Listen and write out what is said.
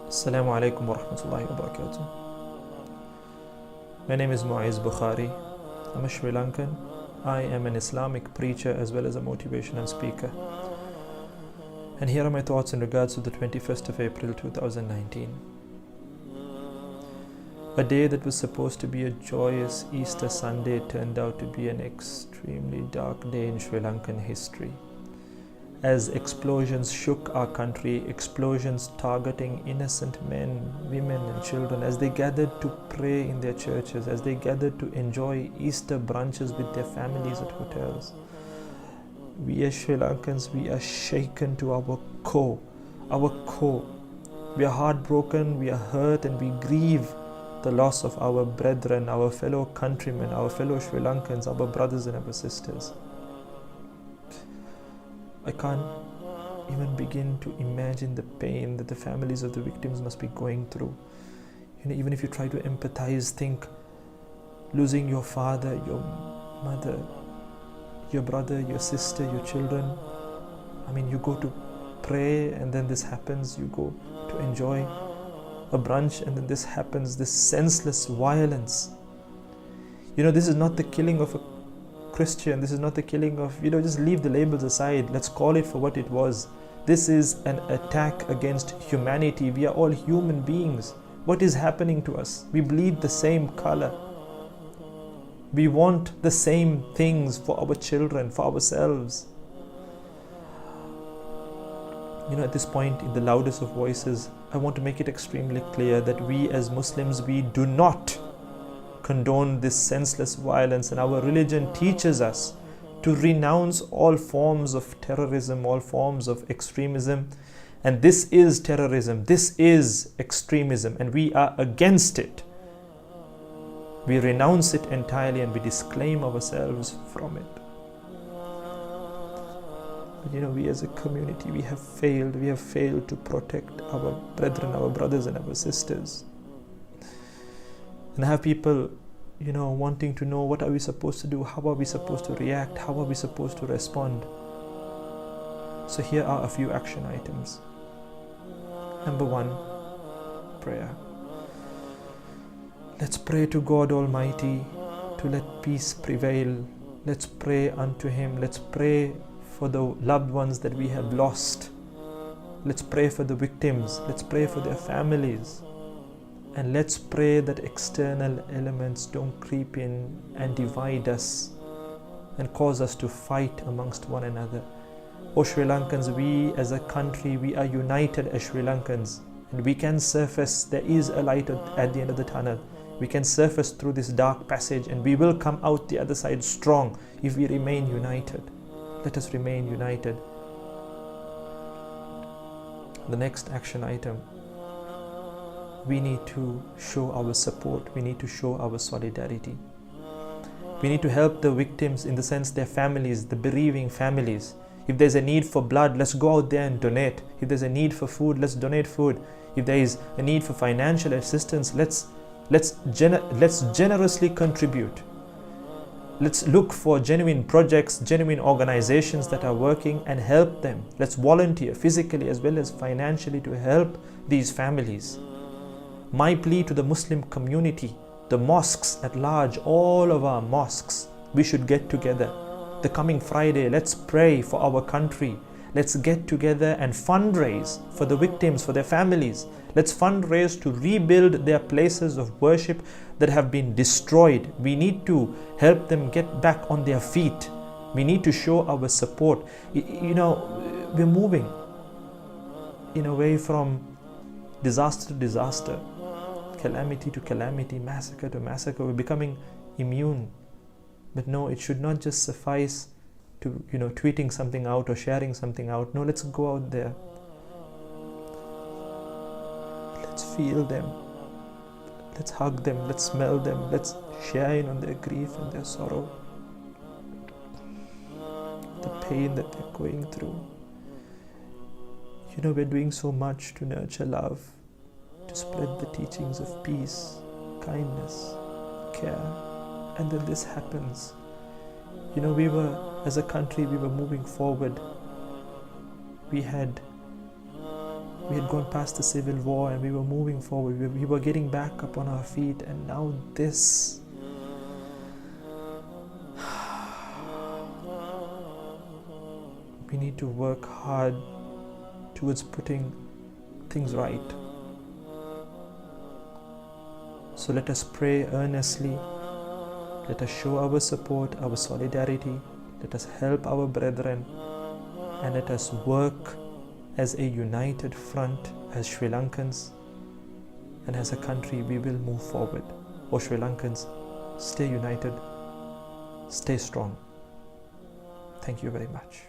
Assalamu alaikum wa rahmatullahi wa barakatuh. My name is Muiz Bukhary. I'm a Sri Lankan. I am an Islamic preacher as well as a motivational speaker. And here are my thoughts in regards to the 21st of April 2019. A day that was supposed to be a joyous Easter Sunday turned out to be an extremely dark day in Sri Lankan history. As explosions shook our country, explosions targeting innocent men, women and children as they gathered to pray in their churches, as they gathered to enjoy Easter brunches with their families at hotels. We as Sri Lankans, we are shaken to our core. We are heartbroken, we are hurt, and we grieve the loss of our brethren, our fellow countrymen, our fellow Sri Lankans, our brothers and our sisters. I can't even begin to imagine the pain that the families of the victims must be going through. Even if you try to empathize, think losing your father, your mother, your brother, your sister, your children. You go to pray and then this happens. You go to enjoy a brunch and then this happens, this senseless violence. This is not the killing of a Christian, this is not the killing of, just leave the labels aside. Let's call it for what it was. This is an attack against humanity. We are all human beings. What is happening to us? We bleed the same color. We want the same things for our children, for ourselves. At this point, in the loudest of voices, I want to make it extremely clear that we as Muslims, we do not condone this senseless violence, and our religion teaches us to renounce all forms of terrorism, all forms of extremism. And this is terrorism, this is extremism, and we are against it. We renounce it entirely and we disclaim ourselves from it. But we as a community, we have failed to protect our brethren, our brothers and our sisters. And I have people, wanting to know, what are we supposed to do? How are we supposed to react? How are we supposed to respond? So here are a few action items. Number 1, prayer. Let's pray to God Almighty to let peace prevail. Let's pray unto Him. Let's pray for the loved ones that we have lost. Let's pray for the victims. Let's pray for their families. And let's pray that external elements don't creep in and divide us and cause us to fight amongst one another. O Sri Lankans, we as a country, we are united as Sri Lankans, and we can surface. There is a light at the end of the tunnel. We can surface through this dark passage, and we will come out the other side strong if we remain united. Let us remain united. The next action item. We need to show our support. We need to show our solidarity. We need to help the victims, in the sense their families, the bereaving families. If there's a need for blood, let's go out there and donate. If there's a need for food, let's donate food. If there is a need for financial assistance, let's generously contribute. Let's look for genuine projects, genuine organizations that are working, and help them. Let's volunteer physically as well as financially to help these families. My plea to the Muslim community, the mosques at large, all of our mosques, we should get together. The coming Friday, let's pray for our country. Let's get together and fundraise for the victims, for their families. Let's fundraise to rebuild their places of worship that have been destroyed. We need to help them get back on their feet. We need to show our support. We're moving in a way from disaster to disaster, calamity to calamity, massacre to massacre. We're becoming immune. But no, it should not just suffice to tweeting something out or sharing something out. No, let's go out there. Let's feel them. Let's hug them. Let's smell them. Let's share in on their grief and their sorrow, the pain that they're going through. We're doing so much to nurture love, to spread the teachings of peace, kindness, care, and then this happens. As a country, we were moving forward. We had We had gone past the civil war and we were moving forward. We were getting back up on our feet, and now this. We need to work hard towards putting things right. So let us pray earnestly. Let us show our support, our solidarity. Let us help our brethren, and let us work as a united front, as Sri Lankans, and as a country we will move forward. O Sri Lankans, stay united, stay strong. Thank you very much.